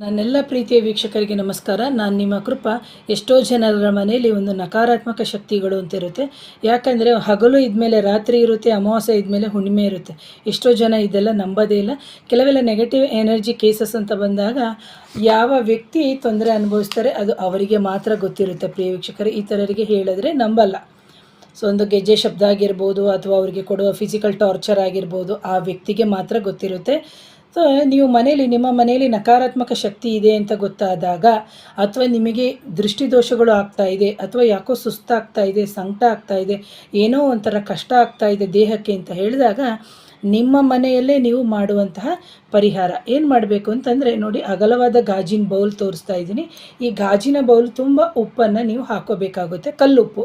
ನನ್ನೆಲ್ಲ ಪ್ರೀತಿಯ ವೀಕ್ಷಕರಿಗೆ ನಮಸ್ಕಾರ. ನಾನು ನಿಮ್ಮ ಕೃಪಾ. ಎಷ್ಟೋ ಜನರ ಮನೆಯಲ್ಲಿ ಒಂದು ನಕಾರಾತ್ಮಕ ಶಕ್ತಿಗಳು ಅಂತ ಇರುತ್ತೆ. ಯಾಕಂದರೆ ಹಗಲು ಇದ್ಮೇಲೆ ರಾತ್ರಿ ಇರುತ್ತೆ, ಅಮಾವಾಸ್ಯೆ ಇದ್ಮೇಲೆ ಹುಣ್ಣಿಮೆ ಇರುತ್ತೆ. ಎಷ್ಟೋ ಜನ ಇದೆಲ್ಲ ನಂಬೋದೇ ಇಲ್ಲ. ಕೆಲವೆಲ್ಲ ನೆಗೆಟಿವ್ ಎನರ್ಜಿ ಕೇಸಸ್ ಅಂತ ಬಂದಾಗ ಯಾವ ವ್ಯಕ್ತಿ ತೊಂದರೆ ಅನುಭವಿಸ್ತಾರೆ ಅದು ಅವರಿಗೆ ಮಾತ್ರ ಗೊತ್ತಿರುತ್ತೆ. ಪ್ರಿಯ ವೀಕ್ಷಕರೇ, ಈ ಥರರಿಗೆ ಹೇಳಿದ್ರೆ ನಂಬಲ್ಲ. ಸೊ ಒಂದು ಗೆಜ್ಜೆ ಶಬ್ದ ಆಗಿರ್ಬೋದು ಅಥವಾ ಅವರಿಗೆ ಕೊಡುವ ಫಿಸಿಕಲ್ ಟಾರ್ಚರ್ ಆಗಿರ್ಬೋದು, ಆ ವ್ಯಕ್ತಿಗೆ ಮಾತ್ರ ಗೊತ್ತಿರುತ್ತೆ. ಸೊ ನೀವು ನಿಮ್ಮ ಮನೆಯಲ್ಲಿ ನಕಾರಾತ್ಮಕ ಶಕ್ತಿ ಇದೆ ಅಂತ ಗೊತ್ತಾದಾಗ, ಅಥವಾ ನಿಮಗೆ ದೃಷ್ಟಿದೋಷಗಳು ಆಗ್ತಾ ಇದೆ, ಅಥವಾ ಯಾಕೋ ಸುಸ್ತಾಗ್ತಾ ಇದೆ, ಸಂಕಟ ಆಗ್ತಾ ಇದೆ, ಏನೋ ಒಂಥರ ಕಷ್ಟ ಆಗ್ತಾ ಇದೆ ದೇಹಕ್ಕೆ ಅಂತ ಹೇಳಿದಾಗ, ನಿಮ್ಮ ಮನೆಯಲ್ಲೇ ನೀವು ಮಾಡುವಂತಹ ಪರಿಹಾರ ಏನು ಮಾಡಬೇಕು ಅಂತಂದರೆ, ನೋಡಿ, ಅಗಲವಾದ ಗಾಜಿನ ಬೌಲ್ ತೋರಿಸ್ತಾ ಇದ್ದೀನಿ. ಈ ಗಾಜಿನ ಬೌಲ್ ತುಂಬ ಉಪ್ಪನ್ನು ನೀವು ಹಾಕೋಬೇಕಾಗುತ್ತೆ. ಕಲ್ಲುಪ್ಪು,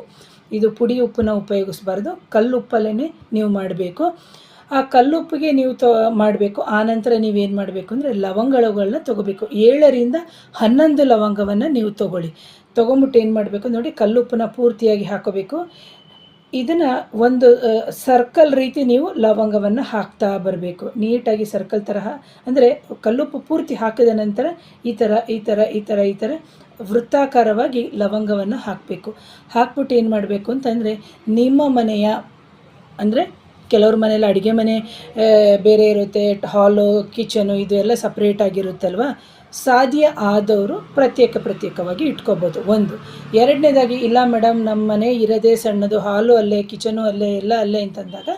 ಇದು ಪುಡಿ ಉಪ್ಪನ್ನ ಉಪಯೋಗಿಸಬಾರ್ದು, ಕಲ್ಲುಪ್ಪಲ್ಲೇ ನೀವು ಮಾಡಬೇಕು. ಆ ಕಲ್ಲುಪ್ಪಿಗೆ ನೀವು ಮಾಡಬೇಕು. ಆನಂತರ ನೀವೇನು ಮಾಡಬೇಕು ಅಂದರೆ ಲವಂಗಗಳನ್ನ ತೊಗೋಬೇಕು. 7ರಿಂದ 11 ಲವಂಗವನ್ನು ನೀವು ತೊಗೊಂಬಿಟ್ಟು ಏನು ಮಾಡಬೇಕು ನೋಡಿ, ಕಲ್ಲುಪ್ಪನ್ನ ಪೂರ್ತಿಯಾಗಿ ಹಾಕೋಬೇಕು. ಇದನ್ನು ಒಂದು ಸರ್ಕಲ್ ರೀತಿ ನೀವು ಲವಂಗವನ್ನು ಹಾಕ್ತಾ ಬರಬೇಕು. ನೀಟಾಗಿ ಸರ್ಕಲ್ ತರಹ, ಅಂದರೆ ಕಲ್ಲುಪ್ಪು ಪೂರ್ತಿ ಹಾಕಿದ ನಂತರ ಈ ಥರ ವೃತ್ತಾಕಾರವಾಗಿ ಲವಂಗವನ್ನು ಹಾಕಬೇಕು. ಹಾಕ್ಬಿಟ್ಟು ಏನು ಮಾಡಬೇಕು ಅಂತಂದರೆ, ನಿಮ್ಮ ಮನೆಯ, ಅಂದರೆ ಕೆಲವ್ರ ಮನೇಲಿ ಅಡುಗೆ ಮನೆ ಬೇರೆ ಇರುತ್ತೆ, ಹಾಲು, ಕಿಚನು ಇದು ಎಲ್ಲ ಸಪ್ರೇಟಾಗಿರುತ್ತಲ್ವ. ಸಾಧ್ಯ ಆದವರು ಪ್ರತ್ಯೇಕವಾಗಿ ಇಟ್ಕೋಬೋದು. ಒಂದು. ಎರಡನೇದಾಗಿ, ಇಲ್ಲ ಮೇಡಮ್ ನಮ್ಮ ಮನೆ ಇರೋದೇ ಸಣ್ಣದು, ಹಾಲು ಅಲ್ಲೇ, ಕಿಚನು ಅಲ್ಲೇ, ಎಲ್ಲ ಅಲ್ಲೇ ಅಂತಂದಾಗ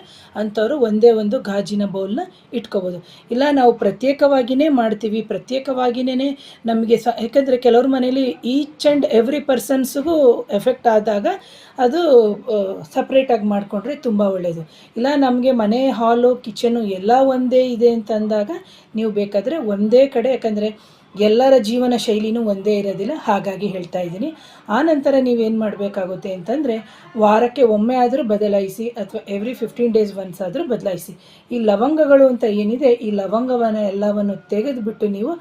ಅಂಥವ್ರು ಒಂದೇ ಒಂದು ಗಾಜಿನ ಬೌಲ್ನ ಇಟ್ಕೋಬೋದು. ಇಲ್ಲ ನಾವು ಪ್ರತ್ಯೇಕವಾಗಿಯೇ ಮಾಡ್ತೀವಿ, ಪ್ರತ್ಯೇಕವಾಗಿಯೇ ನಮಗೆ ಯಾಕಂದರೆ ಕೆಲವ್ರ ಮನೇಲಿ ಈಚ್ ಆ್ಯಂಡ್ ಎವ್ರಿ ಪರ್ಸನ್ಸ್ಗೂ ಎಫೆಕ್ಟ್ ಆದಾಗ ಅದು ಸಪ್ರೇಟಾಗಿ ಮಾಡಿಕೊಂಡ್ರೆ ತುಂಬ ಒಳ್ಳೆಯದು. ಇಲ್ಲ ನಮಗೆ ಮನೆ, ಹಾಲು, ಕಿಚನು ಎಲ್ಲ ಒಂದೇ ಇದೆ ಅಂತಂದಾಗ ನೀವು ಬೇಕಾದರೆ ಒಂದೇ ಕಡೆ, ಯಾಕಂದರೆ ಎಲ್ಲರ ಜೀವನ ಶೈಲಿನೂ ಒಂದೇ ಇರೋದಿಲ್ಲ, ಹಾಗಾಗಿ ಹೇಳ್ತಾ ಇದ್ದೀನಿ. ಆನಂತರ ನೀವೇನು ಮಾಡಬೇಕಾಗುತ್ತೆ ಅಂತಂದರೆ, ವಾರಕ್ಕೆ ಒಮ್ಮೆ ಆದರೂ ಬದಲಾಯಿಸಿ, ಅಥವಾ ಎವ್ರಿ 15 ಡೇಸ್ ಒನ್ಸ್ ಆದರೂ ಬದಲಾಯಿಸಿ. ಈ ಲವಂಗಗಳು ಅಂತ ಏನಿದೆ, ಈ ಲವಂಗವನ್ನು ಎಲ್ಲವನ್ನು ತೆಗೆದುಬಿಟ್ಟು ನೀವು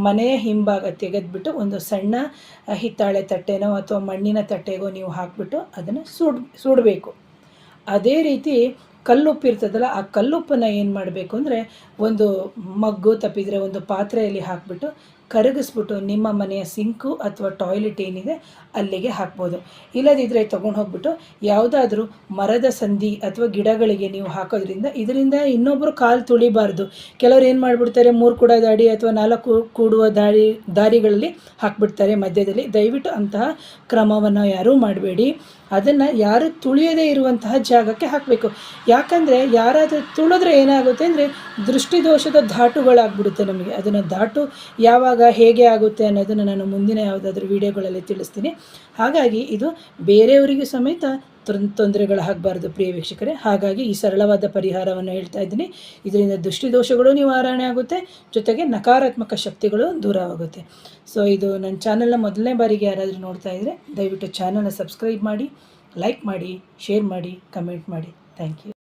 ಮನೆಯ ಹಿಂಭಾಗ ತೆಗೆದುಬಿಟ್ಟು ಒಂದು ಸಣ್ಣ ಹಿತ್ತಾಳೆ ತಟ್ಟೆನೋ ಅಥವಾ ಮಣ್ಣಿನ ತಟ್ಟೆಗೋ ನೀವು ಹಾಕಿಬಿಟ್ಟು ಅದನ್ನು ಸುಡಬೇಕು. ಅದೇ ರೀತಿ ಕಲ್ಲುಪ್ಪು ಇರ್ತದಲ್ಲ, ಆ ಕಲ್ಲುಪ್ಪನ್ನು ಏನು ಮಾಡಬೇಕು ಅಂದರೆ, ಒಂದು ಮಗ್ಗು ತಪ್ಪಿದರೆ ಒಂದು ಪಾತ್ರೆಯಲ್ಲಿ ಹಾಕಿಬಿಟ್ಟು ಕರಗಿಸ್ಬಿಟ್ಟು ನಿಮ್ಮ ಮನೆಯ ಸಿಂಕು ಅಥವಾ ಟಾಯ್ಲೆಟ್ ಏನಿದೆ ಅಲ್ಲಿಗೆ ಹಾಕ್ಬೋದು. ಇಲ್ಲದಿದ್ದರೆ ತೊಗೊಂಡು ಹೋಗ್ಬಿಟ್ಟು ಯಾವುದಾದ್ರೂ ಮರದ ಸಂದಿ ಅಥವಾ ಗಿಡಗಳಿಗೆ ನೀವು ಹಾಕೋದ್ರಿಂದ ಇದರಿಂದ ಇನ್ನೊಬ್ಬರು ಕಾಲು ತುಳಿಬಾರ್ದು. ಕೆಲವ್ರು ಏನು ಮಾಡಿಬಿಡ್ತಾರೆ, 3 ಕೂಡ ದಾಡಿ ಅಥವಾ 4 ಕೂಡುವ ದಾರಿಗಳಲ್ಲಿ ಹಾಕಿಬಿಡ್ತಾರೆ ಮಧ್ಯದಲ್ಲಿ. ದಯವಿಟ್ಟು ಅಂತಹ ಕ್ರಮವನ್ನು ಯಾರೂ ಮಾಡಬೇಡಿ. ಅದನ್ನು ಯಾರು ತುಳಿಯದೇ ಇರುವಂತಹ ಜಾಗಕ್ಕೆ ಹಾಕಬೇಕು. ಯಾಕಂದರೆ ಯಾರಾದರೂ ತುಳಿದ್ರೆ ಏನಾಗುತ್ತೆ ಅಂದರೆ, ದೃಷ್ಟಿದೋಷದ ಧಾಟುಗಳಾಗ್ಬಿಡುತ್ತೆ ನಮಗೆ. ಅದನ್ನು ಧಾಟು ಯಾವಾಗ ಹೇಗೆ ಆಗುತ್ತೆ ಅನ್ನೋದನ್ನು ನಾನು ಮುಂದಿನ ಯಾವುದಾದ್ರೂ ವಿಡಿಯೋಗಳಲ್ಲಿ ತಿಳಿಸ್ತೀನಿ. ಹಾಗಾಗಿ ಇದು ಬೇರೆಯವರಿಗೂ ಸಮೇತ ತೊಂದರೆಗಳಾಗಬಾರ್ದು ಪ್ರಿಯ ವೀಕ್ಷಕರೇ. ಹಾಗಾಗಿ ಈ ಸರಳವಾದ ಪರಿಹಾರವನ್ನು ಹೇಳ್ತಾ ಇದ್ದೀನಿ. ಇದರಿಂದ ದೃಷ್ಟಿದೋಷಗಳು ನಿವಾರಣೆ ಆಗುತ್ತೆ, ಜೊತೆಗೆ ನಕಾರಾತ್ಮಕ ಶಕ್ತಿಗಳು ದೂರವಾಗುತ್ತೆ. ಸೊ ಇದು ನನ್ನ ಚಾನಲ್ನ ಮೊದಲನೇ ಬಾರಿಗೆ ಯಾರಾದರೂ ನೋಡ್ತಾ ಇದ್ದರೆ ದಯವಿಟ್ಟು ಚಾನಲ್ನ ಸಬ್ಸ್ಕ್ರೈಬ್ ಮಾಡಿ, ಲೈಕ್ ಮಾಡಿ, ಶೇರ್ ಮಾಡಿ, ಕಮೆಂಟ್ ಮಾಡಿ. Thank you.